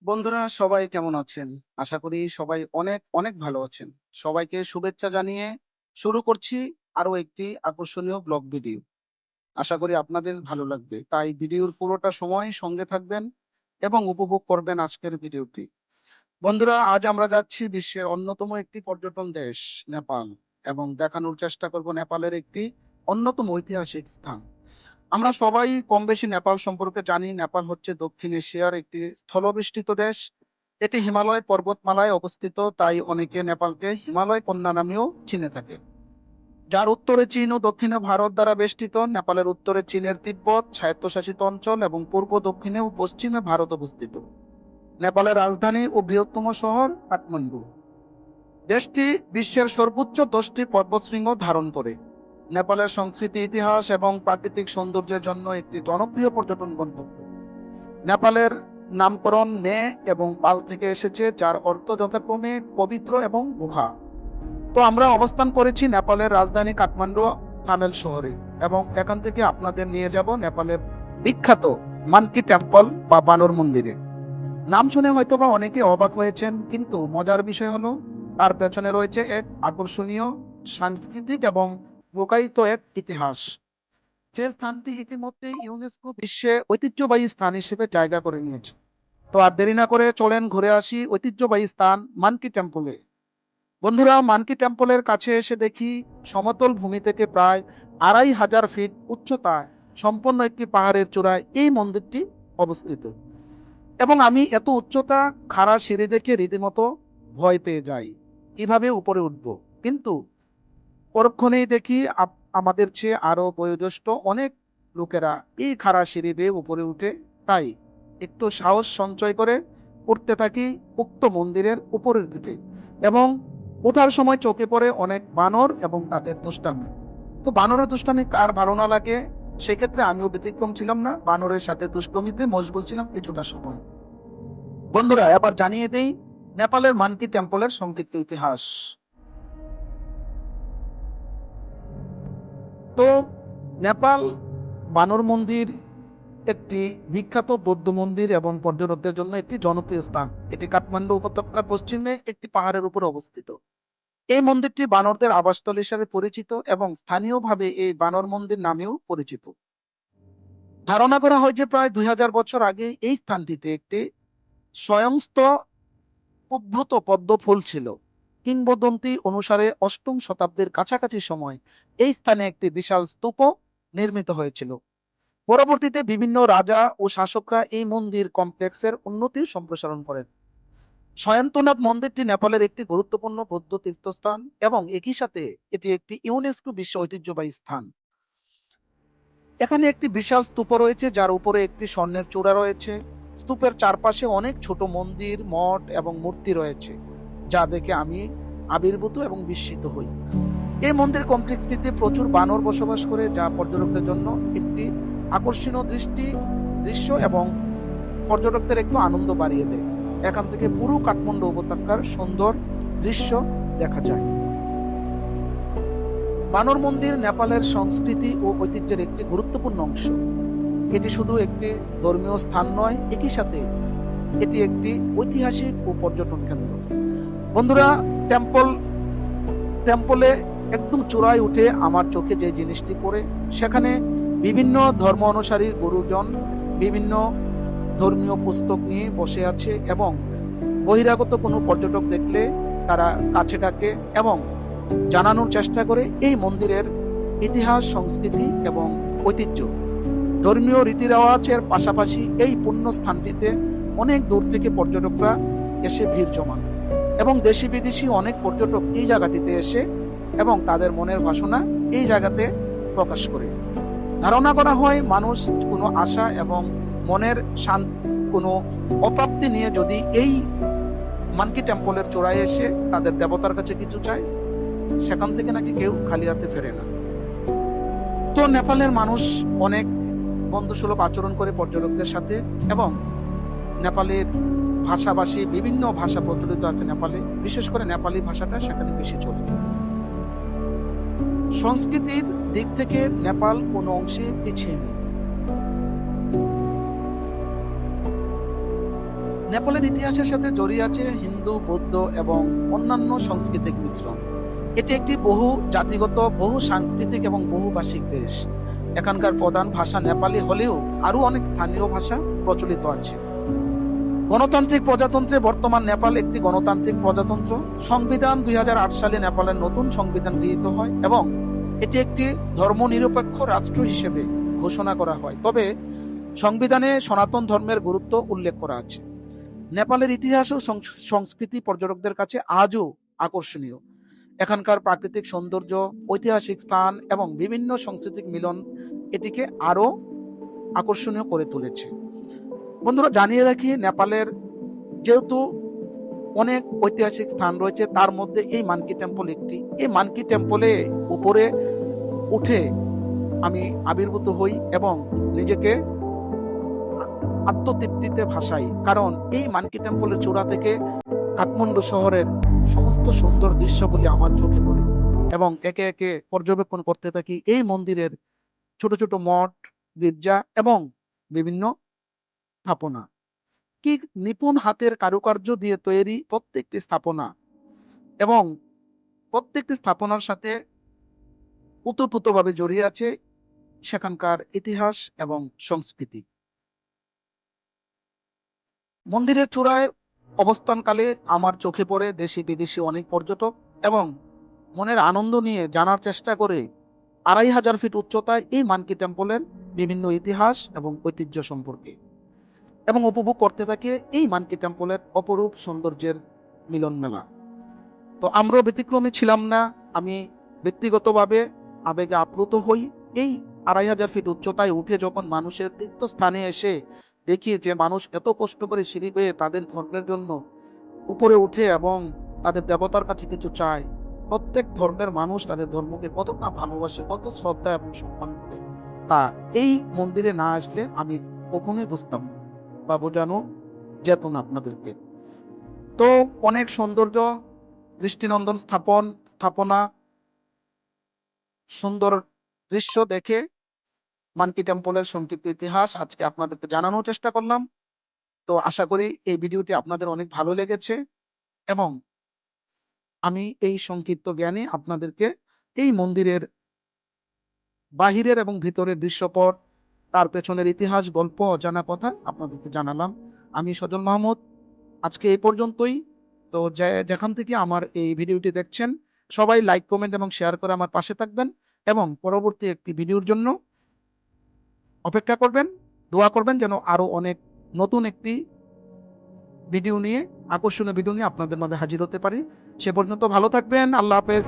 বন্ধুরা সবাই কেমন আছেন? আশা করি সবাই অনেক অনেক ভালো আছেন। সবাইকে শুভেচ্ছা জানিয়ে শুরু করছি আরো একটি আকর্ষণীয় ব্লগ ভিডিও। আশা করি আপনাদের ভালো লাগবে। তাই ভিডিওর পুরোটা সময় সঙ্গে থাকবেন এবং উপভোগ করবেন আজকের ভিডিওটি। বন্ধুরা আজ আমরা যাচ্ছি বিশ্বের অন্যতম একটি পর্যটন দেশ নেপাল এবং দেখানোর চেষ্টা করব নেপালের একটি অন্যতম ঐতিহাসিক স্থান। আমরা সবাই কম বেশি নেপাল সম্পর্কে জানি। নেপাল হচ্ছে দক্ষিণ এশিয়ার একটি স্থলবেষ্টিত দেশ। এটি হিমালয় পর্বতমালায় অবস্থিত, তাই অনেকে নেপালকে হিমালয় কন্যা নামেও চিনে থাকে। যার উত্তরে চীন ও দক্ষিণে ভারত দ্বারা বেষ্টিত। নেপালের উত্তরে চীনের তিব্বত স্বায়ত্তশাসিত অঞ্চল এবং পূর্ব দক্ষিণে ও পশ্চিমে ভারত অবস্থিত। নেপালের রাজধানী ও বৃহত্তম শহর কাঠমান্ডু। দেশটি বিশ্বের সর্বোচ্চ 10টি পর্বতশৃঙ্গ ধারণ করে। নেপালের সংস্কৃতি, ইতিহাস এবং প্রাকৃতিক সৌন্দর্যের জন্য একটি জনপ্রিয় পর্যটন গন্তব্য। নেপালের নামকরণ নে এবং পাল থেকে এসেছে, যার অর্থ যথাক্রমে পবিত্র এবং গুহা। তো আমরা অবস্থান করেছি নেপালের রাজধানী কাঠমান্ডু থামেল শহরে এবং এখান থেকে আপনাদের নিয়ে যাব নেপালের বিখ্যাত মানকি টেম্পল বা বানর মন্দিরে। নাম শুনে হয়তোবা অনেকে অবাক হয়েছেন, কিন্তু মজার বিষয় হলো তার পেছনে রয়েছে এক আকর্ষণীয় সাংস্কৃতিক এবং প্রকায়িত এক ইতিহাস। যে স্থানটি ইতিমধ্যে ইউনেস্কো বিশ্বে ঐতিহ্যবাহী স্থান হিসেবে জায়গা করে নিয়েছে। তো আর দেরি না করে চলেন ঘুরে আসি ঐতিহ্যবাহী স্থান মানকি টেম্পলে। বন্ধুরা, মানকি টেম্পলের কাছে এসে দেখি সমতল ভূমি থেকে প্রায় 2500 ফিট উচ্চতায় সম্পন্ন একটি পাহাড়ের চূড়ায় এই মন্দিরটি অবস্থিত। এবং আমি এত উচ্চতা খাড়া সিঁড়ি দেখে রীতিমতো ভয় পেয়ে যাই, কিভাবে উপরে উঠব। কিন্তু পরক্ষণেই দেখি আমাদের চেয়ে আরো বয়োজ্যেষ্ঠ অনেক লোকেরা এই খাড়া সিঁড়ি বেয়ে উপরে উঠে। তাই একটু সাহস সঞ্চয় করে উঠতে থাকি উক্ত মন্দিরের উপরের দিকে। এবং ওঠার সময় চোখে পড়ে অনেক বানর এবং তাদের দুষ্টামি। তো বানরের দুষ্টামি কার ভালো না লাগে? সেক্ষেত্রে আমিও ব্যতিক্রম ছিলাম না, বানরের সাথে দুষ্টমিতে মশগুল ছিলাম কিছুটা সময়। বন্ধুরা এবার জানিয়ে দেই নেপালের মানকি টেম্পলের সংক্ষিপ্ত ইতিহাস। তো নেপাল বানর মন্দির একটি বিখ্যাত বৌদ্ধ মন্দির এবং পর্যটকদের জন্য একটি জনপ্রিয় স্থান। এটি কাঠমান্ডু উপত্যকার পশ্চিমে একটি পাহাড়ের উপর অবস্থিত। এই মন্দিরটি বানরদের আবাসস্থল হিসেবে পরিচিত এবং স্থানীয়ভাবে এই বানর মন্দির নামেও পরিচিত। ধারণা করা হয় যে প্রায় 2000 বছর আগে এই স্থানটিতে একটি স্বয়ংস্ত উদ্ভূত পদ্ম ফুল ছিল। কিংবদন্তি অনুসারে অষ্টম শতাব্দীর কাছাকাছি সময় এই স্থানে একটি বিশাল স্তূপ নির্মিত হয়েছিল। পরবর্তীতে বিভিন্ন রাজা ও শাসকরা এই মন্দির কমপ্লেক্সের উন্নতি সম্প্রসারণ করেন। স্বয়ন্তনাথ মন্দিরটি নেপালের একটি গুরুত্বপূর্ণ বৌদ্ধ তীর্থস্থান এবং একই সাথে এটি একটি ইউনেস্কো বিশ্ব ঐতিহ্যবাহী স্থান। এখানে একটি বিশাল স্তূপ রয়েছে, যার উপরে একটি স্বর্ণের চূড়া রয়েছে। স্তূপের চারপাশে অনেক ছোট মন্দির, মঠ এবং মূর্তি রয়েছে, যা দেখে আমি আবির্ভূত এবং বিস্মিত হই। এই মন্দির কমপ্লেক্সটিতে প্রচুর বানর বসবাস করে, যা পর্যটকদের জন্য একটি আকর্ষণীয় দৃশ্য এবং পর্যটকদের একটু আনন্দ বাড়িয়ে দেয়। এখান থেকে পুরো কাঠমান্ডু উপত্যকার সুন্দর দৃশ্য দেখা যায়। বানর মন্দির নেপালের সংস্কৃতি ও ঐতিহ্যের একটি গুরুত্বপূর্ণ অংশ। এটি শুধু একটি ধর্মীয় স্থান নয়, একই সাথে এটি একটি ঐতিহাসিক ও পর্যটন কেন্দ্র। বন্ধুরা, টেম্পলে একদম চূড়ায় উঠে আমার চোখে যে জিনিসটি পড়ে, সেখানে বিভিন্ন ধর্ম অনুসারী গুরুজন বিভিন্ন ধর্মীয় পুস্তক নিয়ে বসে আছে এবং বহিরাগত কোনো পর্যটক দেখলে তারা কাছে ডাকে এবং জানানোর চেষ্টা করে এই মন্দিরের ইতিহাস, সংস্কৃতি এবং ঐতিহ্য। ধর্মীয় রীতি রেওয়াজের পাশাপাশি এই পুণ্য স্থানটিতে অনেক দূর থেকে পর্যটকরা এসে ভিড় জমান এবং দেশি বিদেশি অনেক পর্যটক এই জায়গাটিতে এসে এবং তাদের মনের বাসনা এই জায়গাতে প্রকাশ করে। ধারণা করা হয় মানুষ কোনো আশা এবং মনের কোনো অপ্রাপ্তি নিয়ে যদি এই মানকি টেম্পলের চূড়ায় এসে তাদের দেবতার কাছে কিছু চায়, সেখান থেকে নাকি কেউ খালি হাতে ফেরে না। তো নেপালের মানুষ অনেক বন্ধুসুলভ আচরণ করে পর্যটকদের সাথে এবং নেপালের ভাষাভাষী বিভিন্ন ভাষা প্রচলিত আছে নেপালে, বিশেষ করে নেপালি ভাষাটা সেখানে বেশি চলে। সংস্কৃতির দিক থেকে নেপাল কোনো অংশে পিছিয়ে নেই। নেপালের ইতিহাসের সাথে জড়িয়ে আছে হিন্দু, বৌদ্ধ এবং অন্যান্য সাংস্কৃতিক মিশ্রণ। এটি একটি বহু জাতিগত, বহু সাংস্কৃতিক এবং বহুভাষিক দেশ। এখানকার প্রধান ভাষা নেপালি হলেও আরও অনেক স্থানীয় ভাষা প্রচলিত আছে। গণতান্ত্রিক প্রজাতন্ত্রে বর্তমান নেপাল একটি গণতান্ত্রিক প্রজাতন্ত্র। সংবিধান 2008 সালে নেপালের নতুন সংবিধান গৃহীত হয় এবং এটি একটি ধর্মনিরপেক্ষ রাষ্ট্র হিসেবে ঘোষণা করা হয়। তবে সংবিধানে সনাতন ধর্মের গুরুত্ব উল্লেখ করা আছে। নেপালের ইতিহাস ও সংস্কৃতি পর্যটকদের কাছে আজও আকর্ষণীয়। এখানকার প্রাকৃতিক সৌন্দর্য, ঐতিহাসিক স্থান এবং বিভিন্ন সাংস্কৃতিক মিলন এটিকে আরো আকর্ষণীয় করে তুলেছে। বন্ধুরা, জানিয়ে রাখি, নেপালের যেহেতু অনেক ঐতিহাসিক স্থান রয়েছে, তার মধ্যে এই মানকি টেম্পল একটি। এই মানকি টেম্পলে উপরে উঠে আমি আবির্ভূত হই এবং নিজেকে আত্মতৃপ্তিতে ভাসাই, কারণ এই মানকি টেম্পলের চূড়া থেকে কাঠমান্ডু শহরের সমস্ত সুন্দর দৃশ্যগুলি আমার চোখে পড়ে এবং একে একে পর্যবেক্ষণ করতে থাকি এই মন্দিরের ছোট ছোট মঠ, গির্জা এবং বিভিন্ন স্থাপনা। কি নিপুণ হাতের কারুকার্য দিয়ে তৈরি প্রত্যেকটি স্থাপনা এবং প্রত্যেকটি স্থাপনার সাথে ওতপ্রোতভাবে জড়িয়ে আছে সেখানকার ইতিহাস এবং সংস্কৃতি। মন্দিরের চূড়ায় অবস্থানকালে আমার চোখে পড়ে দেশি বিদেশি অনেক পর্যটক এবং মনের আনন্দ নিয়ে জানার চেষ্টা করে 2500 ফিট উচ্চতায় এই মানকি টেম্পলের বিভিন্ন ইতিহাস এবং ঐতিহ্য সম্পর্কে এবং উপভোগ করতে থাকে এই মানকি টেম্পলের অপরূপ সৌন্দর্যের মিলন মেলা। তো আমরাও ব্যতিক্রমী ছিলাম না। আমি ব্যক্তিগতভাবে আবেগে আপ্লুত হই। এই 2500 ফিট উচ্চতায় উঠে যখন মানুষের তীর্থস্থানে এসে দেখি যে মানুষ এত কষ্ট করে সিঁড়ি বেয়ে তাদের ধর্মের জন্য উপরে উঠে এবং তাদের দেবতার কাছে কিছু চায়। প্রত্যেক ধর্মের মানুষ তাদের ধর্মকে কতটা ভালোবাসে, কত শ্রদ্ধা এবং সম্মান করে, তা এই মন্দিরে না আসলে আমি কখনোই বুঝতাম না বা বোঝানো যেত না আপনাদেরকে। তো অনেক সৌন্দর্য, দৃষ্টিনন্দন স্থাপনা, সুন্দর দৃশ্য দেখে মানকি টেম্পলের সংক্ষিপ্ত ইতিহাস আজকে আপনাদেরকে জানানোর চেষ্টা করলাম। তো আশা করি এই ভিডিওটি আপনাদের অনেক ভালো লেগেছে এবং আমি এই সংক্ষিপ্ত জ্ঞানে আপনাদেরকে এই মন্দিরের বাহিরের এবং ভিতরের দৃশ্যপট, তার পেছনের ইতিহাস, গল্প, অজানা কথা আপনাদেরকে জানালাম। আমি সজল মাহমুদ, আজকে এই পর্যন্তই। তো যেখান থেকে আমার এই ভিডিওটি দেখছেন, সবাই লাইক, কমেন্ট এবং শেয়ার করে আমার পাশে থাকবেন এবং পরবর্তী একটি ভিডিওর জন্য অপেক্ষা করবেন। দোয়া করবেন যেন আরো অনেক নতুন একটি ভিডিও নিয়ে, আকর্ষণীয় ভিডিও নিয়ে আপনাদের মাঝে হাজির হতে পারি। সে পর্যন্ত ভালো থাকবেন। আল্লাহ হাফেজ।